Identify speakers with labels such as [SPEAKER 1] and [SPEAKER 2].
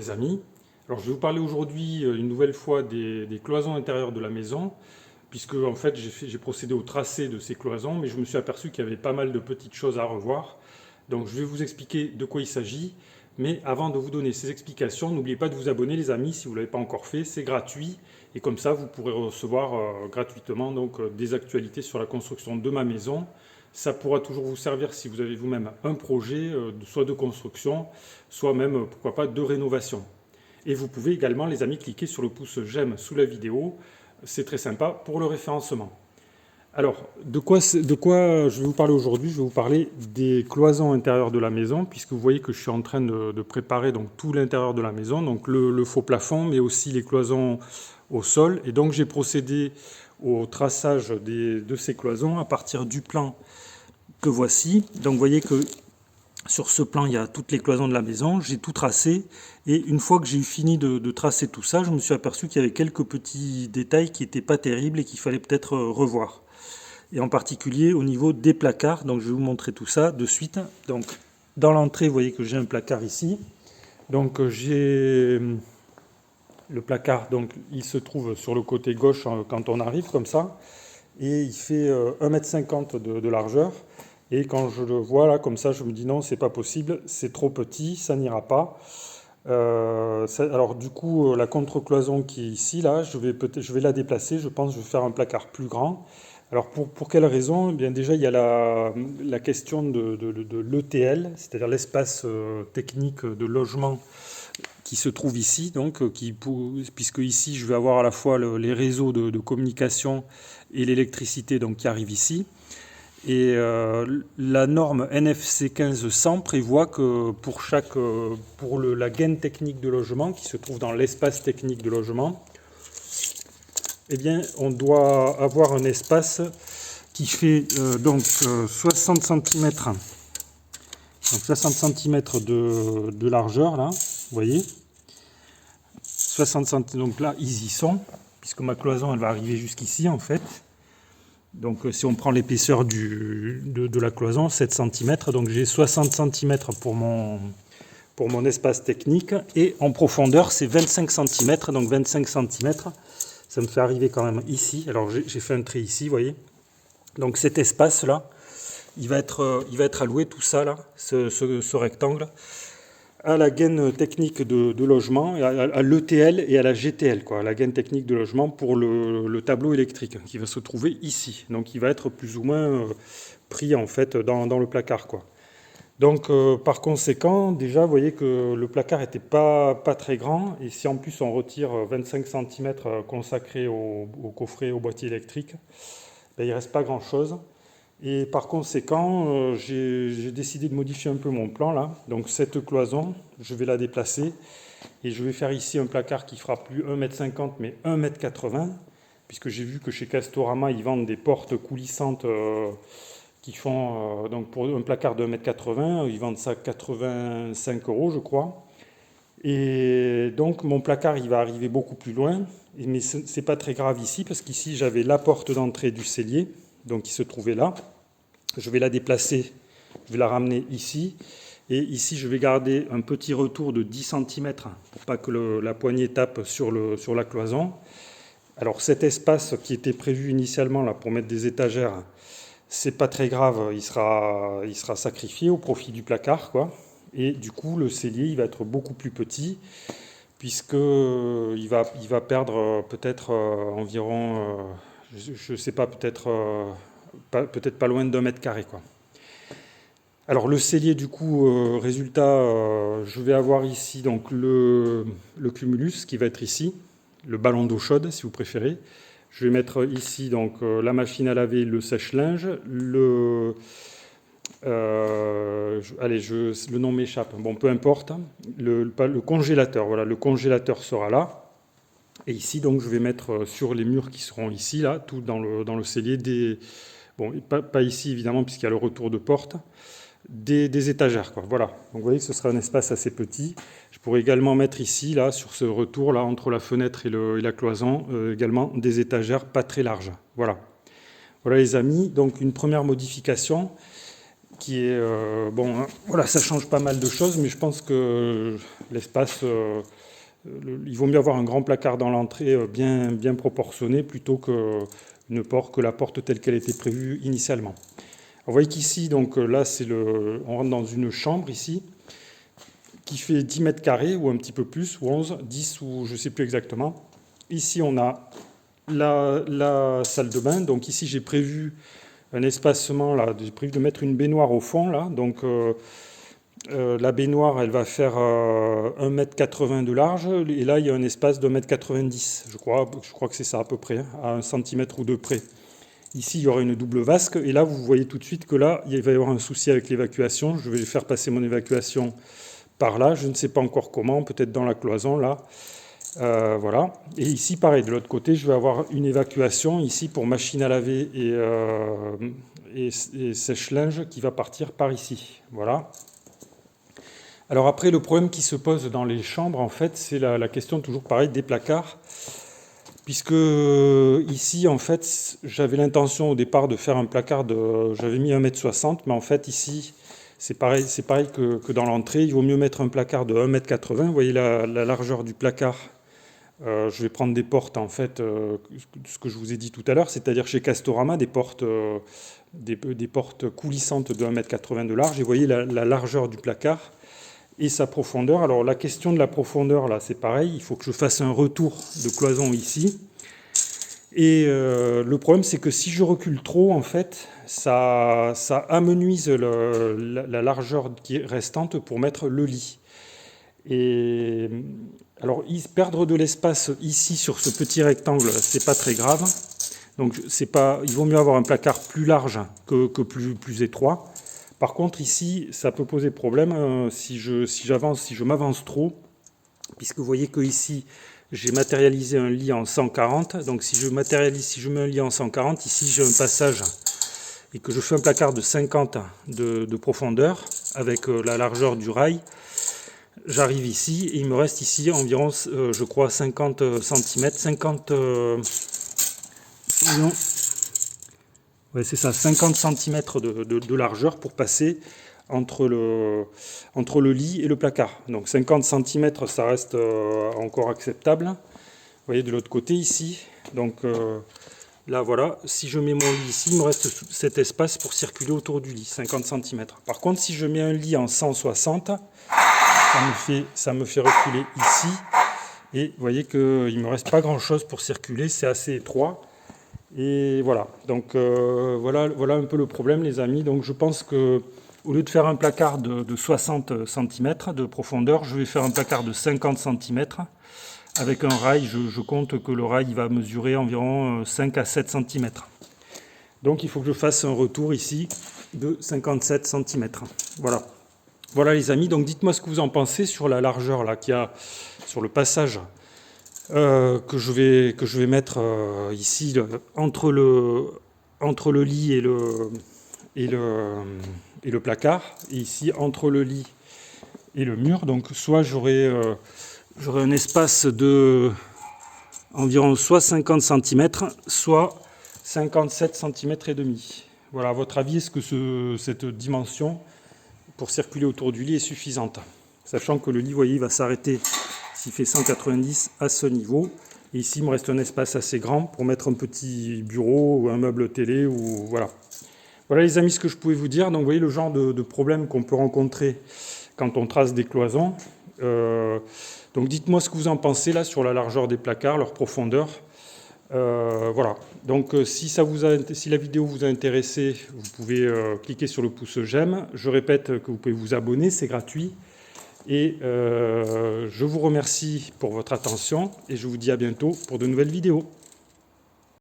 [SPEAKER 1] les amis, alors je vais vous parler aujourd'hui une nouvelle fois des cloisons intérieures de la maison, puisque en fait j'ai procédé au tracé de ces cloisons, mais je me suis aperçu qu'il y avait pas mal de petites choses à revoir. Donc je vais vous expliquer de quoi il s'agit, mais avant de vous donner ces explications, n'oubliez pas de vous abonner les amis si vous ne l'avez pas encore fait, c'est gratuit, et comme ça vous pourrez recevoir gratuitement des actualités sur la construction de ma maison. Ça pourra toujours vous servir si vous avez vous-même un projet, soit de construction, soit même, pourquoi pas, de rénovation. Et vous pouvez également, les amis, cliquer sur le pouce j'aime sous la vidéo. C'est très sympa pour le référencement. Alors, de quoi je vais vous parler aujourd'hui? Je vais vous parler des cloisons intérieures de la maison, puisque vous voyez que je suis en train de préparer donc, tout l'intérieur de la maison, donc le faux plafond, mais aussi les cloisons au sol. Et donc, j'ai procédé au traçage de ces cloisons à partir du plan que voici. Donc, vous voyez que sur ce plan, il y a toutes les cloisons de la maison. J'ai tout tracé. Et une fois que j'ai eu fini de tracer tout ça, je me suis aperçu qu'il y avait quelques petits détails qui n'étaient pas terribles et qu'il fallait peut-être revoir. Et en particulier au niveau des placards. Donc je vais vous montrer tout ça de suite. Donc dans l'entrée, vous voyez que j'ai un placard ici. Donc j'ai le placard, donc il se trouve sur le côté gauche quand on arrive comme ça. Et il fait 1,50 m de largeur. Et quand je le vois là comme ça, je me dis non, c'est pas possible, c'est trop petit, ça n'ira pas. Alors du coup, la contre-cloison qui est ici, là, je vais la déplacer. Je pense que je vais faire un placard plus grand. Alors pour quelle raison? Eh bien déjà, il y a la question de l'ETL, c'est-à-dire l'espace technique de logement qui se trouve ici, donc, puisque ici, je vais avoir à la fois les réseaux de communication et l'électricité donc, qui arrive ici. Et la norme NFC 1500 prévoit que pour la gaine technique de logement qui se trouve dans l'espace technique de logement, eh bien, on doit avoir un espace qui fait 60 cm, donc 60 cm de largeur, là, vous voyez, 60 cm, donc là, ils y sont, puisque ma cloison, elle va arriver jusqu'ici, en fait. Donc si on prend l'épaisseur de la cloison, 7 cm, donc j'ai 60 cm pour mon espace technique, et en profondeur c'est 25 cm, donc 25 cm, ça me fait arriver quand même ici. Alors j'ai fait un trait ici, vous voyez. Donc cet espace-là, il va être alloué, tout ça, là, ce rectangle, à la gaine technique de logement, à l'ETL et à la GTL, quoi, la gaine technique de logement pour le tableau électrique qui va se trouver ici. Donc il va être plus ou moins pris en fait dans le placard, quoi. Donc par conséquent, déjà vous voyez que le placard n'était pas très grand, et si en plus on retire 25 cm consacrés au coffret, au boîtier électrique, ben, il ne reste pas grand chose. Et par conséquent, j'ai décidé de modifier un peu mon plan là. Donc cette cloison, je vais la déplacer et je vais faire ici un placard qui fera plus 1,50 m mais 1,80 m, puisque j'ai vu que chez Castorama, ils vendent des portes coulissantes qui font, donc pour un placard de 1,80 m, ils vendent ça 85 € je crois. Et donc mon placard, il va arriver beaucoup plus loin, mais ce n'est pas très grave ici, parce qu'ici j'avais la porte d'entrée du cellier, donc qui se trouvait là. Je vais la déplacer, je vais la ramener ici, et ici je vais garder un petit retour de 10 cm pour pas que la poignée tape sur la cloison. Alors cet espace qui était prévu initialement là, pour mettre des étagères, c'est pas très grave, il sera sacrifié au profit du placard, quoi. Et du coup le cellier il va être beaucoup plus petit, puisque il va perdre peut-être environ, je ne sais pas, peut-être pas loin d'1 mètre carré, quoi. Alors le cellier, du coup, résultat, je vais avoir ici donc le cumulus qui va être ici, le ballon d'eau chaude si vous préférez. Je vais mettre ici donc la machine à laver, le sèche-linge, le nom m'échappe, bon peu importe, le congélateur, voilà, le congélateur sera là. Et ici donc je vais mettre sur les murs qui seront ici, là, tout dans le cellier, bon, pas ici évidemment puisqu'il y a le retour de porte, des étagères, quoi. Voilà, donc vous voyez que ce sera un espace assez petit. Je pourrais également mettre ici, là, sur ce retour, là, entre la fenêtre et la cloison, également des étagères pas très larges. Voilà. Voilà les amis, donc une première modification qui est bon, hein, voilà, ça change pas mal de choses, mais je pense que l'espace, il vaut mieux avoir un grand placard dans l'entrée bien proportionné plutôt que la porte telle qu'elle était prévue initialement. Alors, vous voyez qu'ici, donc là, on rentre dans une chambre ici qui fait 10 mètres carrés ou un petit peu plus, ou 11, 10 ou je ne sais plus exactement. Ici, on a la salle de bain. Donc ici, j'ai prévu un espacement, là, j'ai prévu de mettre une baignoire au fond, là. Donc la baignoire, elle va faire 1,80 m de large. Et là, il y a un espace de 1,90 m. Je crois que c'est ça à peu près, hein, à 1 cm ou 2 près. Ici, il y aura une double vasque. Et là, vous voyez tout de suite que là, il va y avoir un souci avec l'évacuation. Je vais faire passer mon évacuation par là. Je ne sais pas encore comment, peut-être dans la cloison, là. Voilà. Et ici, pareil, de l'autre côté, je vais avoir une évacuation ici pour machine à laver et sèche-linge qui va partir par ici. Voilà. Alors après, le problème qui se pose dans les chambres, en fait, c'est la question toujours pareil des placards. Puisque ici, en fait, j'avais l'intention au départ de faire un placard j'avais mis 1,60 m, mais en fait, ici, c'est pareil que dans l'entrée. Il vaut mieux mettre un placard de 1,80 m. Vous voyez la largeur du placard. Je vais prendre des portes, en fait, ce que je vous ai dit tout à l'heure, c'est-à-dire chez Castorama, des portes coulissantes de 1,80 m de large. Et vous voyez la largeur du placard et sa profondeur. Alors la question de la profondeur, là, c'est pareil. Il faut que je fasse un retour de cloison ici. Et le problème, c'est que si je recule trop, en fait, ça amenuise la largeur qui est restante pour mettre le lit. Et alors, perdre de l'espace ici sur ce petit rectangle, c'est pas très grave. Donc, il vaut mieux avoir un placard plus large que plus étroit. Par contre, ici, ça peut poser problème si je m'avance trop, puisque vous voyez que ici, j'ai matérialisé un lit en 140. Donc, si je mets un lit en 140, ici, j'ai un passage et que je fais un placard de 50 de profondeur avec la largeur du rail. J'arrive ici et il me reste ici environ, je crois, 50 cm, 50 cm de largeur pour passer entre le lit et le placard. Donc 50 cm, ça reste encore acceptable. Vous voyez de l'autre côté ici. Donc là, voilà, si je mets mon lit ici, il me reste cet espace pour circuler autour du lit, 50 cm. Par contre, si je mets un lit en 160, ça me fait reculer ici. Et vous voyez qu'il ne me reste pas grand-chose pour circuler, c'est assez étroit. Et voilà, donc voilà un peu le problème, les amis. Donc je pense que au lieu de faire un placard de 60 cm de profondeur, je vais faire un placard de 50 cm avec un rail. Je compte que le rail va mesurer environ 5 à 7 cm. Donc il faut que je fasse un retour ici de 57 cm. Voilà. Voilà les amis, donc dites-moi ce que vous en pensez sur la largeur là qu'il y a sur le passage que je vais mettre ici entre le lit et le placard, et ici entre le lit et le mur. Donc soit j'aurai un espace de environ soit 50 cm, soit 57 cm et demi. Voilà, à votre avis, est-ce que cette dimension pour circuler autour du lit est suffisante, sachant que le lit, vous voyez, il va s'arrêter s'il fait 190 à ce niveau. Et ici, il me reste un espace assez grand pour mettre un petit bureau ou un meuble télé. Voilà les amis, ce que je pouvais vous dire. Donc vous voyez le genre de problème qu'on peut rencontrer quand on trace des cloisons. Donc dites-moi ce que vous en pensez là sur la largeur des placards, leur profondeur. Voilà, donc si la vidéo vous a intéressé, vous pouvez cliquer sur le pouce j'aime. Je répète que vous pouvez vous abonner, c'est gratuit. Et je vous remercie pour votre attention et je vous dis à bientôt pour de nouvelles vidéos.